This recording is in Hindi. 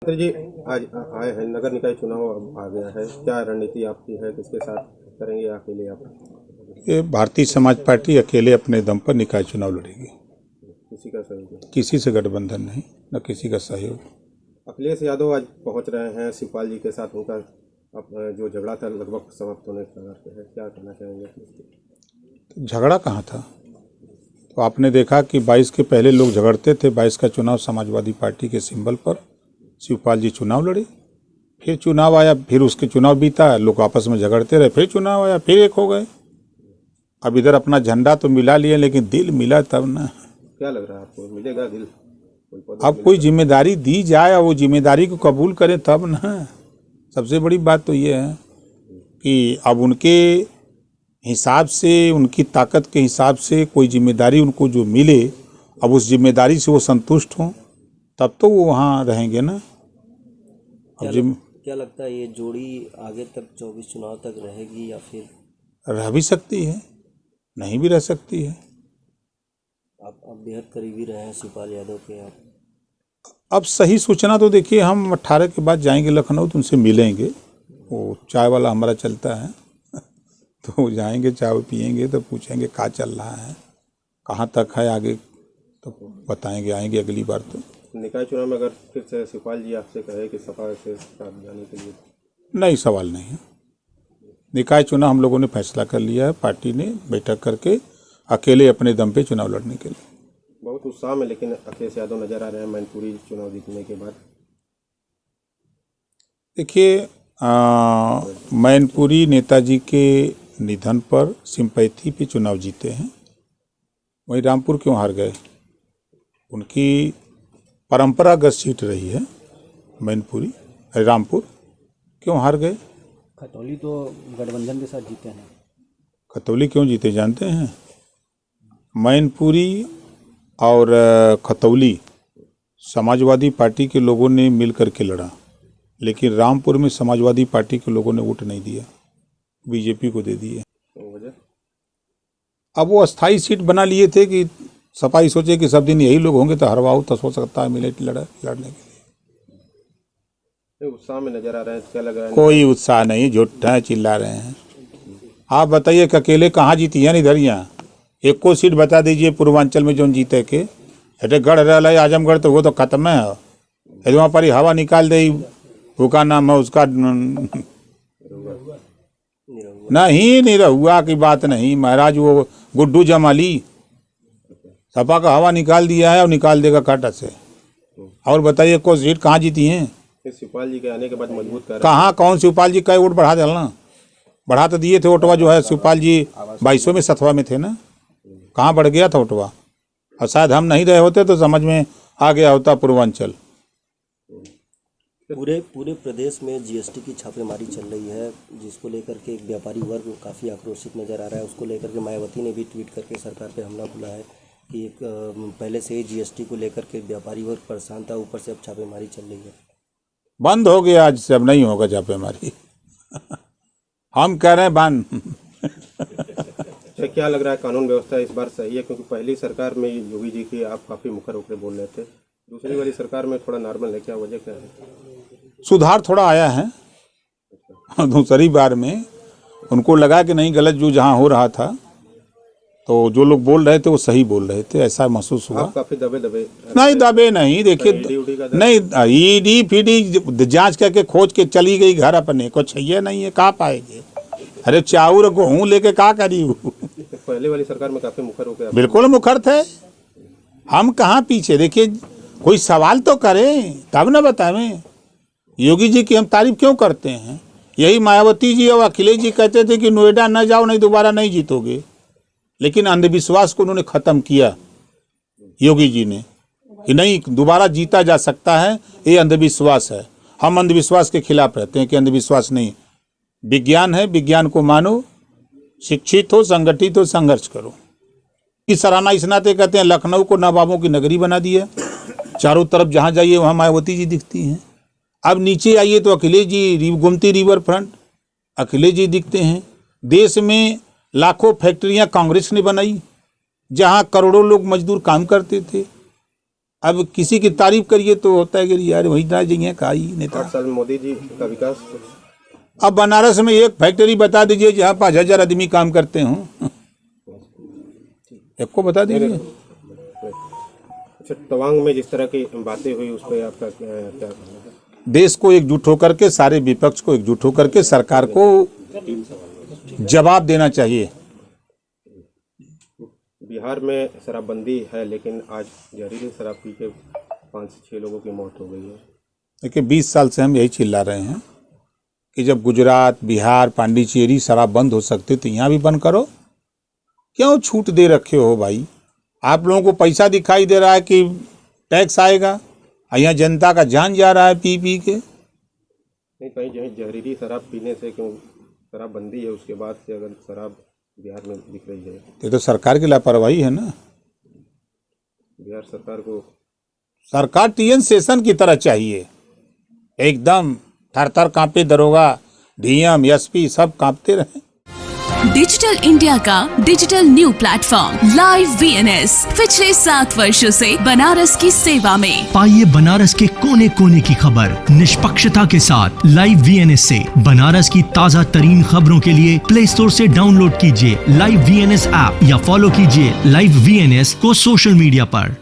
तो जी, आज आए हैं, नगर निकाय चुनाव अब आ गया है, क्या रणनीति आपकी है, किसके साथ करेंगे या अकेले आप? ये भारतीय समाज पार्टी अकेले अपने दम पर निकाय चुनाव लड़ेगी। किसी का सहयोग नहीं? किसी से गठबंधन नहीं, न किसी का सहयोग। अखिलेश यादव आज पहुंच रहे हैं शिवपाल जी के साथ, उनका अब जो झगड़ा था लगभग समाप्त होने के कगार पे है, क्या कहना चाहेंगे? तो झगड़ा कहाँ था? तो आपने देखा कि 22 के पहले लोग झगड़ते थे। 22 का चुनाव समाजवादी पार्टी के सिंबल पर शिवपाल जी चुनाव लड़े, फिर चुनाव आया, फिर उसके चुनाव बीता, लोग आपस में झगड़ते रहे, फिर चुनाव आया, फिर एक हो गए। अब इधर अपना झंडा तो मिला लिए, लेकिन दिल मिला तब ना। क्या लग रहा है आपको, मिलेगा दिल? अब कोई जिम्मेदारी दी जाए और वो जिम्मेदारी को कबूल करे तब ना। सबसे बड़ी बात तो ये है कि अब उनके हिसाब से, उनकी ताकत के हिसाब से कोई जिम्मेदारी उनको जो मिले, अब उस जिम्मेदारी से वो संतुष्ट हों, तब तो वो वहाँ रहेंगे ना। अब क्या लगता है ये जोड़ी आगे तक 24 चुनाव तक रहेगी या फिर? रह भी सकती है, नहीं भी रह सकती है। आप बेहद करीबी रहे हैं शिवपाल यादव के। आप अब सही सूचना तो देखिए, हम 18 के बाद जाएंगे लखनऊ, तो उनसे मिलेंगे। वो चाय वाला हमारा चलता है तो जाएंगे, चाय पियेंगे, तो पूछेंगे क्या चल रहा है, कहाँ तक है आगे, तो बताएंगे। आएंगे अगली बार तो। निकाय चुनाव में अगर फिर से शिवपाल जी आपसे कहे कि सपा से साथ जाने के लिए? नहीं, सवाल नहीं है। निकाय चुनाव हम लोगों ने फैसला कर लिया है, पार्टी ने बैठक करके, अकेले अपने दम पे चुनाव लड़ने के लिए। बहुत उत्साह में लेकिन अखिलेश यादव नजर आ रहे हैं मैनपुरी चुनाव जीतने के बाद। देखिए, मैनपुरी नेताजी के निधन पर सिंपैथी पे चुनाव जीते हैं। वहीं रामपुर क्यों हार गए? उनकी परंपरागत सीट रही है मैनपुरी, रामपुर, क्यों हार गए? खतौली तो गठबंधन के साथ जीते हैं। खतौली क्यों जीते जानते हैं? मैनपुरी और खतौली समाजवादी पार्टी के लोगों ने मिल करके लड़ा, लेकिन रामपुर में समाजवादी पार्टी के लोगों ने वोट नहीं दिया, बीजेपी को दे दिए। अब वो अस्थाई सीट बना लिए थे कि सपा ही सोचे कि सब दिन यही लोग होंगे तो हरवाऊ तो हो सकता है मिले लड़ने के लिए। उत्साह में नजर आ रहे हैं, क्या लग रहा है? कोई उत्साह नहीं, झूठा चिल्ला रहे हैं। आप बताइए कि अकेले कहाँ जीती है? इधर यहाँ एक को सीट बता दीजिए पूर्वांचल में जो जीते के। अरे गढ़ रहा है आजमगढ़, तो वो तो खत्म है। यदि वहाँ पर ही हवा निकाल दे, वो का नाम है उसका, नहीं निरहुआ की बात नहीं महाराज, वो गुड्डू जमाली सपा का हवा निकाल दिया है और निकाल देगा काटा से। और बताइए को सीट कहाँ जीती हैं? शिवपाल जी के आने के बाद मजबूत कर कहाँ, कौन शिवपाल जी का वोट बढ़ा डालना? बढ़ा तो दिए थे वोटवा, जो है शिवपाल जी 2200 में 7वां में थे ना, कहाँ बढ़ गया था वोटवा? और शायद हम नहीं रहे होते तो समझ में आ गया होता पूर्वांचल। पूरे प्रदेश में जीएसटी की छापेमारी चल रही है, जिसको लेकर के एक व्यापारी वर्ग काफ़ी आक्रोशित नजर आ रहा है। उसको लेकर के मायावती ने भी ट्वीट करके सरकार पे हमला बोला है कि एक पहले से ही जीएसटी को लेकर के व्यापारी वर्ग परेशान था, ऊपर से अब छापेमारी चल रही है। बंद हो गया आज से, अब नहीं होगा छापेमारी हम कह रहे हैं बंद क्या लग रहा है कानून व्यवस्था इस बार सही है? क्योंकि पहली सरकार में योगी जी की आप काफ़ी मुखर होकर बोल रहे थे, दूसरी वाली सरकार में थोड़ा नॉर्मल है, क्या वजह क्या है? सुधार थोड़ा आया है। दूसरी बार में उनको लगा कि नहीं, गलत जो जहाँ हो रहा था, तो जो लोग बोल रहे थे वो सही बोल रहे थे, ऐसा महसूस हुआ। काफ़ी दबे नहीं, दबे नहीं, देखिए नहीं, ईडी फीडी जांच करके खोज के चली गई घर अपने को, छैये नहीं है, कहाँ पाएंगे? अरे चाउर गेहूँ लेके क्या करी? पहले वाली सरकार में काफ़ी मुखर होकर बिल्कुल मुखर थे हम, कहाँ पीछे? देखिए, कोई सवाल तो करें तब न बतावें। योगी जी की हम तारीफ क्यों करते हैं? यही मायावती जी और अखिलेश जी कहते थे कि नोएडा न जाओ, नहीं दोबारा नहीं जीतोगे, लेकिन अंधविश्वास को उन्होंने खत्म किया योगी जी ने, कि नहीं दोबारा जीता जा सकता है, ये अंधविश्वास है। हम अंधविश्वास के खिलाफ रहते हैं कि अंधविश्वास नहीं, विज्ञान है, विज्ञान को मानो, शिक्षित हो, संगठित हो, संघर्ष करो। इस सराहना इस नाते कहते हैं, लखनऊ को नवाबों की नगरी बना दिया, चारों तरफ जहाँ जाइए वहाँ मायावती जी दिखती हैं। अब नीचे आइए तो अखिलेश जी, गोमती रिवर फ्रंट अखिलेश जी दिखते हैं। देश में लाखों फैक्ट्रियां कांग्रेस ने बनाई, जहां करोड़ों लोग मजदूर काम करते थे। अब किसी की तारीफ करिए तो होता है कि यार वही ना जाइए का ही नेता। 8 साल में मोदी जी का विकास। अब बनारस में एक फैक्ट्री बता दीजिए जहाँ 5,000 आदमी काम करते हों, एक को बता दीजिए। अच्छा, तवांग में जिस तरह की बातें हुई उस पर आपका क्या कहना है? देश को एकजुट होकर के, सारे विपक्ष को एकजुट होकर के सरकार को जवाब देना चाहिए। बिहार में शराबबंदी है लेकिन आज जहरीली शराब पी के 5 से 6 लोगों की मौत हो गई है। देखिए 20 साल से हम यही चिल्ला रहे हैं कि जब गुजरात, बिहार, पांडिचेरी शराब बंद हो सकती तो यहाँ भी बंद करो। क्यों छूट दे रखे हो भाई? आप लोगों को पैसा दिखाई दे रहा है कि टैक्स आएगा, यहाँ जनता का जान जा रहा है पी पी के। नहीं, कहीं जहरीली शराब पीने से, क्यों शराबबंदी है उसके बाद से अगर शराब बिहार में दिख रही है ये तो सरकार की लापरवाही है ना। बिहार सरकार टीएन सेशन की तरह चाहिए, एकदम थर थर कांपे दरोगा, डीएम, एसपी सब कांपते रहे। डिजिटल इंडिया का digital new platform live VNS पिछले 7 वर्षों से बनारस की सेवा में। पाइए बनारस के कोने कोने की खबर निष्पक्षता के साथ। लाइव वीएनएस से बनारस की ताज़ा तरीन खबरों के लिए प्ले स्टोर से डाउनलोड कीजिए लाइव वीएनएस ऐप या फॉलो कीजिए लाइव वीएनएस को सोशल मीडिया पर।